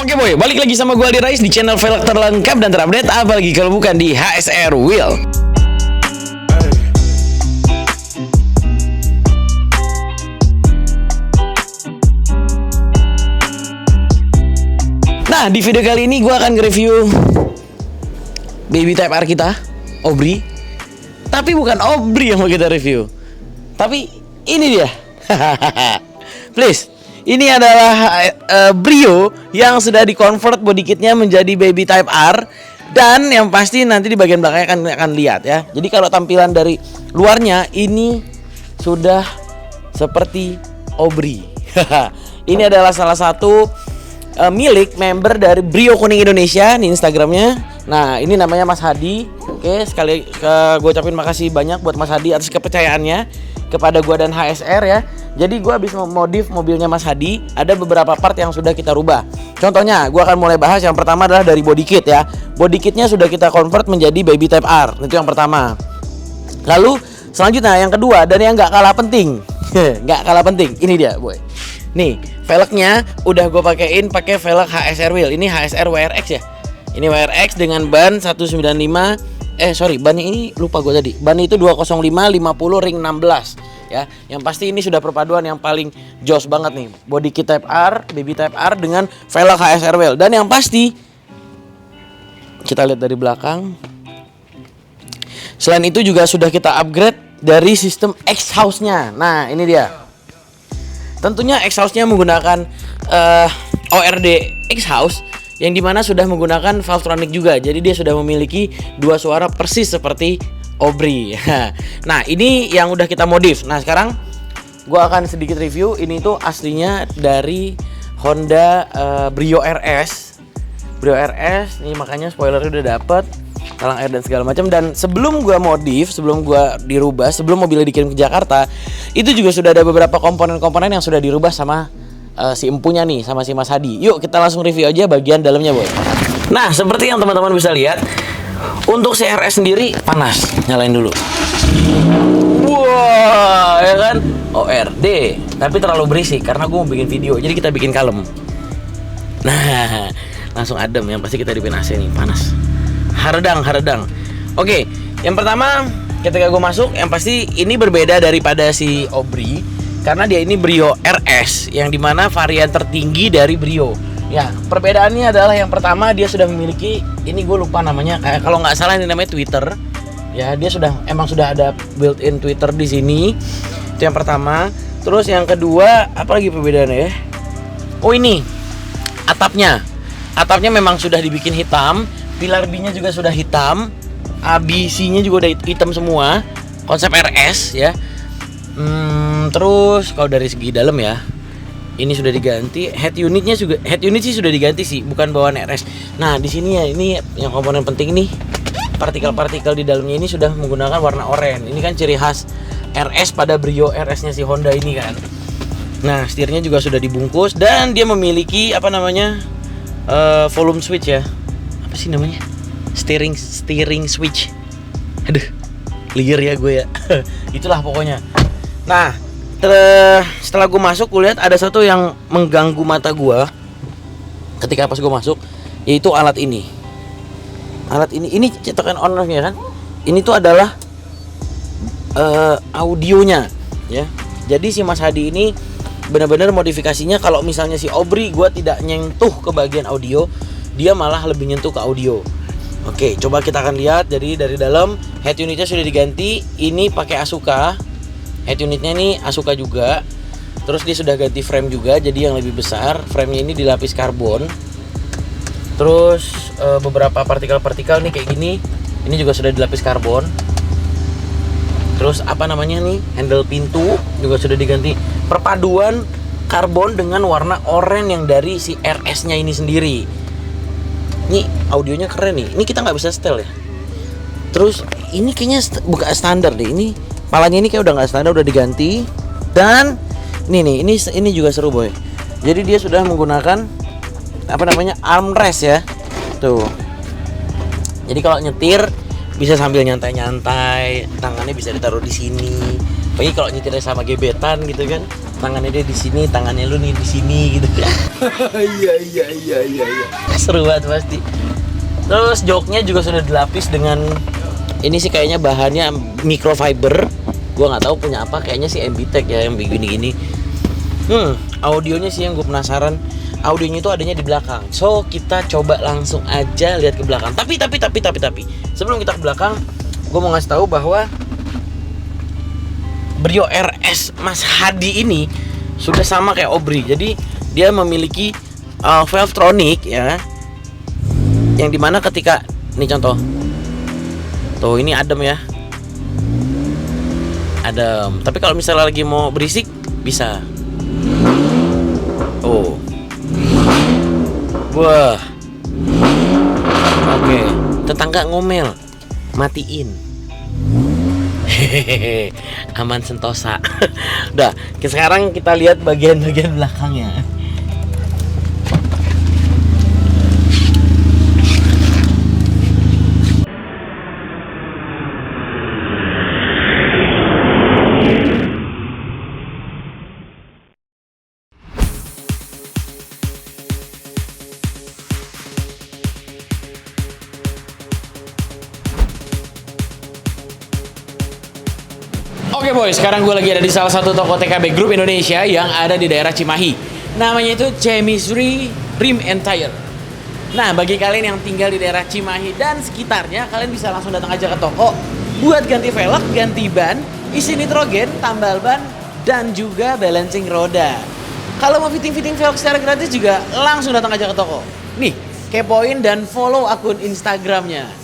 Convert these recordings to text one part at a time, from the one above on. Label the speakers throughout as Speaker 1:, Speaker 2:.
Speaker 1: Oke boy, balik lagi sama gue Aldi Rais di channel velg terlengkap dan terupdate, apalagi kalau bukan di HSR Wheel. Nah, di video kali ini gue akan nge-review baby Type R kita, Obri. Tapi bukan Obri yang mau kita review, tapi ini dia. Please, ini adalah Brio yang sudah di-convert body kitnya menjadi baby Type R. Dan yang pasti nanti di bagian belakangnya akan lihat ya. Jadi kalau tampilan dari luarnya ini sudah seperti Obri. Ini adalah salah satu milik member dari Brio Kuning Indonesia di Instagramnya. Nah, ini namanya Mas Hadi. Oke, sekali gue ucapin makasih banyak buat Mas Hadi atas kepercayaannya kepada gue dan HSR ya. Jadi gue habis memodif mobilnya Mas Hadi. Ada beberapa part yang sudah kita rubah. Contohnya, gue akan mulai bahas yang pertama adalah dari body kit ya. Body kitnya sudah kita convert menjadi baby Type R. Itu yang pertama. Lalu selanjutnya yang kedua, dan yang gak kalah penting. Gak kalah penting, ini dia boy. Nih, velgnya udah gue pakai velg HSR Wheel. Ini HSR WRX ya. Ini WRX dengan ban 195. Bannya ini lupa gue tadi. Ban itu 205 50 ring 16 ya. Yang pasti ini sudah perpaduan yang paling jos banget nih. Body kit Type R, baby Type R dengan velg HSR Wheel. Dan yang pasti kita lihat dari belakang. Selain itu juga sudah kita upgrade dari sistem exhaust-nya. Nah, ini dia. Tentunya exhaust-nya menggunakan ORD exhaust yang dimana sudah menggunakan Valvetronic juga. Jadi dia sudah memiliki dua suara persis seperti Obri. Nah, ini yang udah kita modif. Nah, sekarang gua akan sedikit review. Ini tuh aslinya dari Honda Brio RS. Brio RS, ini makanya spoilernya udah dapet, talang air dan segala macam. Dan sebelum gua modif, sebelum gua dirubah, sebelum mobilnya dikirim ke Jakarta, itu juga sudah ada beberapa komponen-komponen yang sudah dirubah sama si empunya nih, sama si Mas Hadi. Yuk kita langsung review aja bagian dalamnya boy. Nah, seperti yang teman-teman bisa lihat, untuk si RS sendiri panas. Nyalain dulu. Wah, ya kan? ORD, tapi terlalu berisik karena gue mau bikin video. Jadi kita bikin kalem. Nah, langsung adem. Yang pasti kita dipin AC nih, panas. Haredang. Oke, yang pertama ketika gue masuk, yang pasti ini berbeda daripada si Obri karena dia ini Brio RS yang dimana varian tertinggi dari Brio. Ya, perbedaannya adalah yang pertama dia sudah memiliki, ini gue lupa namanya, kalau nggak salah ini namanya Twitter. Ya, dia emang sudah ada built-in Twitter di sini. Itu yang pertama. Terus yang kedua, apa lagi perbedaannya ya? Oh, ini atapnya. Atapnya memang sudah dibikin hitam. Pilar B-nya juga sudah hitam. ABC-nya juga udah hitam semua. Konsep RS ya. Terus kalau dari segi dalam ya, ini sudah diganti. Head unit sih sudah diganti sih, bukan bawaan RS. Nah, di sini ya, ini yang komponen penting nih. Partikel-partikel di dalamnya ini sudah menggunakan warna oranye. Ini kan ciri khas RS pada Brio RS-nya si Honda ini kan. Nah, setirnya juga sudah dibungkus dan dia memiliki apa namanya? Volume switch ya. Apa sih namanya? Steering switch. Aduh, liar ya gue ya. Itulah pokoknya. Nah, setelah gue masuk, gue lihat ada satu yang mengganggu mata gue ketika pas gue masuk, yaitu alat ini. Alat ini cetakan on-off ya kan. Ini tuh adalah audionya ya. Jadi si Mas Hadi ini benar-benar modifikasinya. Kalau misalnya si Obri gue tidak nyentuh ke bagian audio, dia malah lebih nyentuh ke audio. Oke, coba kita akan lihat. Jadi dari dalam head unitnya sudah diganti. Ini pakai Asuka. Head unitnya ini Asuka juga. Terus dia sudah ganti frame juga, jadi yang lebih besar. Framenya ini dilapis karbon. Terus beberapa partikel-partikel nih kayak gini, ini juga sudah dilapis karbon. Terus apa namanya nih, handle pintu juga sudah diganti. Perpaduan karbon dengan warna oranye yang dari si RS-nya ini sendiri. Ini audionya keren nih. Ini kita nggak bisa setel ya. Terus ini kayaknya bukan standar deh. Ini palanya ini kayak udah nggak standar, udah diganti. Dan ini juga seru boy. Jadi dia sudah menggunakan apa namanya, armrest ya. Tuh. Jadi kalau nyetir bisa sambil nyantai-nyantai, tangannya bisa ditaruh di sini. Apalagi kalau nyetirnya sama gebetan gitu kan, tangannya dia di sini, tangannya lu nih di sini gitu. Iya. Seru banget pasti. Terus joknya juga sudah dilapis dengan ini sih kayaknya bahannya microfiber. Gua nggak tahu punya apa, kayaknya sih MBTech ya yang begini-gini. Audionya sih yang gue penasaran. Audionya itu adanya di belakang. So kita coba langsung aja lihat ke belakang. Tapi sebelum kita ke belakang, gue mau ngasih tahu bahwa Brio RS Mas Hadi ini sudah sama kayak Obri. Jadi dia memiliki Valvetronic ya, yang dimana ketika ini contoh, tuh ini adem ya, adem. Tapi kalau misalnya lagi mau berisik bisa. Oh, wah, oke. Tetangga ngomel, matiin. Hehehe, aman sentosa. Udah, sekarang kita lihat bagian-bagian belakangnya. Oke boy, sekarang gue lagi ada di salah satu toko TKB Group Indonesia yang ada di daerah Cimahi. Namanya itu Chemistry Rim and Tire. Nah, bagi kalian yang tinggal di daerah Cimahi dan sekitarnya, kalian bisa langsung datang aja ke toko buat ganti velg, ganti ban, isi nitrogen, tambal ban, dan juga balancing roda. Kalau mau fitting-fitting velg secara gratis juga langsung datang aja ke toko. Nih, kepoin dan follow akun Instagramnya.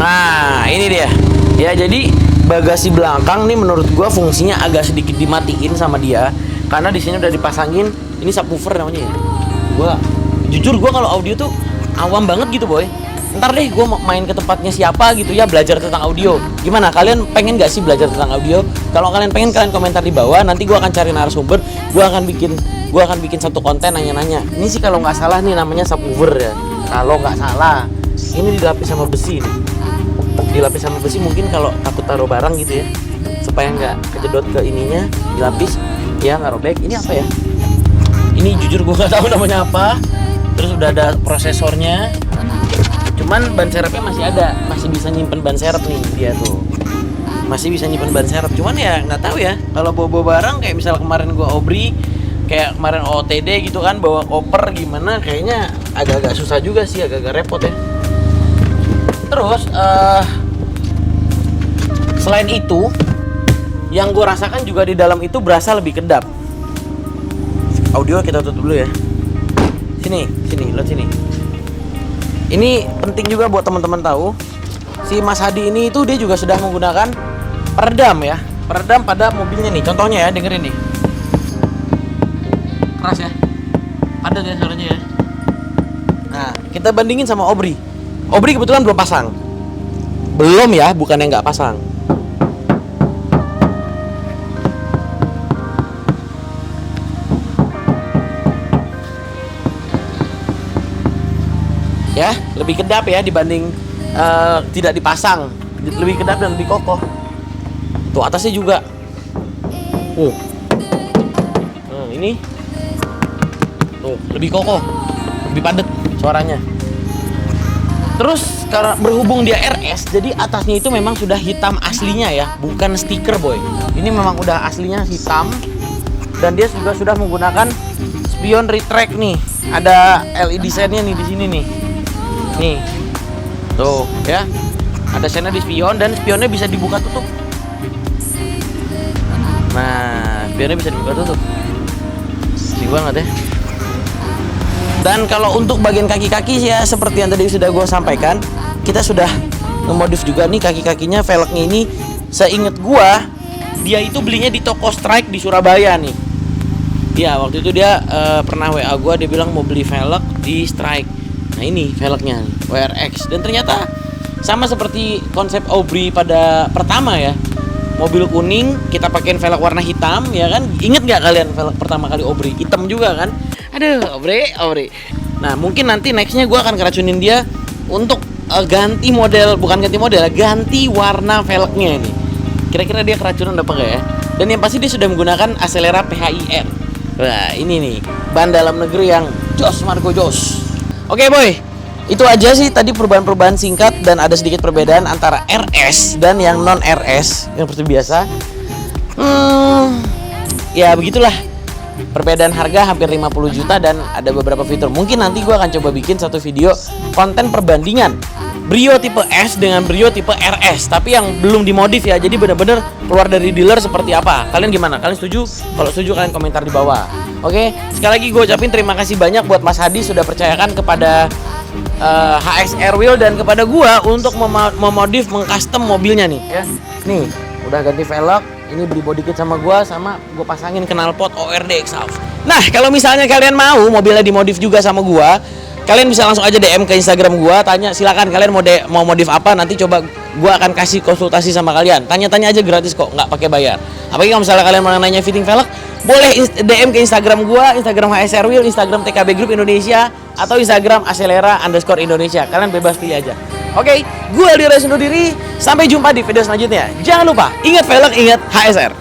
Speaker 1: Nah, ini dia. Ya, jadi bagasi belakang nih menurut gua fungsinya agak sedikit dimatiin sama dia karena di sini udah dipasangin ini subwoofer namanya ya. Jujur gua kalau audio tuh awam banget gitu, boy. Ntar deh gua main ke tempatnya siapa gitu ya, belajar tentang audio. Gimana? Kalian pengen gak sih belajar tentang audio? Kalau kalian pengen, kalian komentar di bawah. Nanti gua akan cari narasumber. Gua akan bikin satu konten nanya-nanya. Ini sih kalau nggak salah nih namanya subwoofer ya. Kalau nggak salah. Ini dilapis sama besi nih. Dilapis sama besi mungkin kalau takut taruh barang gitu ya, supaya nggak kejedot ke ininya, dilapis ya, nggak robek. Ini apa ya? Ini jujur gue nggak tahu namanya apa. Terus udah ada prosesornya, cuman ban serepnya masih ada, masih bisa nyimpen ban serep nih dia tuh, masih bisa nyimpen ban serep. Cuman ya nggak tahu ya, kalau bawa barang kayak misal kemarin gue Obri, kayak kemarin OTD gitu kan, bawa koper gimana, kayaknya agak-agak susah juga sih, agak-agak repot ya. Terus selain itu, yang gue rasakan juga di dalam itu berasa lebih kedap. Audio kita tutup dulu ya. Sini, lihat sini. Ini penting juga buat teman-teman tahu. Si Mas Hadi ini itu dia juga sudah menggunakan peredam ya, peredam pada mobilnya nih. Contohnya ya, dengerin nih. Keras ya, padat ya suaranya ya. Nah, kita bandingin sama Obri. Obri kebetulan belum pasang. Belum ya, bukan yang nggak pasang. Ya, lebih kedap ya dibanding tidak dipasang. Lebih kedap dan lebih kokoh. Tuh atasnya juga. Ini. Tuh, lebih kokoh. Lebih padat suaranya. Terus karena berhubung dia RS, jadi atasnya itu memang sudah hitam aslinya ya, bukan stiker boy. Ini memang udah aslinya hitam. Dan dia juga sudah menggunakan spion retract nih. Ada LED sennya nih di sini nih. Nih. Tuh, ya. Ada sennya di spion dan spionnya bisa dibuka tutup. Nah, spionnya bisa dibuka tutup. Asli banget ya. Dan kalau untuk bagian kaki-kaki ya seperti yang tadi sudah gue sampaikan, kita sudah ngemodif juga nih kaki-kakinya, velgnya ini. Seinget gua, dia itu belinya di toko Strike di Surabaya nih. Ya, waktu itu dia pernah WA gua, dia bilang mau beli velg di Strike. Nah, ini velgnya nih, WRX. Dan ternyata sama seperti konsep Aubrey pada pertama ya. Mobil kuning, kita pakein velg warna hitam, ya kan? Ingat nggak kalian velg pertama kali Aubrey? Hitam juga kan? Aduh, Aubrey. Nah, mungkin nanti nextnya gua akan keracunin dia untuk ganti model, bukan ganti model, ganti warna velgnya nih. Kira-kira dia keracunan apa enggak ya? Dan yang pasti dia sudah menggunakan Acelera PHIR. Wah, ini nih ban dalam negeri yang jos Marco jos. Oke boy, itu aja sih tadi perubahan-perubahan singkat dan ada sedikit perbedaan antara RS dan yang non RS yang seperti biasa. Ya begitulah. Perbedaan harga hampir 50 juta dan ada beberapa fitur. Mungkin nanti gue akan coba bikin satu video konten perbandingan Brio tipe S dengan Brio tipe RS, tapi yang belum dimodif ya. Jadi benar-benar keluar dari dealer seperti apa. Kalian gimana? Kalian setuju? Kalau setuju kalian komentar di bawah. Oke, sekali lagi gue ucapin terima kasih banyak buat Mas Hadi sudah percayakan kepada HSR Wheel dan kepada gue untuk memodif, mengcustom mobilnya nih ya. Nih, udah ganti velg, ini beli body kit sama gue pasangin knalpot ORD exhaust. Nah, kalau misalnya kalian mau mobilnya dimodif juga sama gue, kalian bisa langsung aja DM ke Instagram gue, tanya silakan kalian mau modif apa, nanti coba gue akan kasih konsultasi sama kalian. Tanya-tanya aja gratis kok, nggak pakai bayar. Apalagi kalau misalnya kalian mau nanya fitting velg, boleh DM ke Instagram gue, Instagram HSR Wheel, Instagram TKB Group Indonesia, atau Instagram Acelera_Indonesia. Kalian bebas pilih aja. Oke, gue Aldi Rais undur diri. Sampai jumpa di video selanjutnya. Jangan lupa, ingat velg, ingat HSR.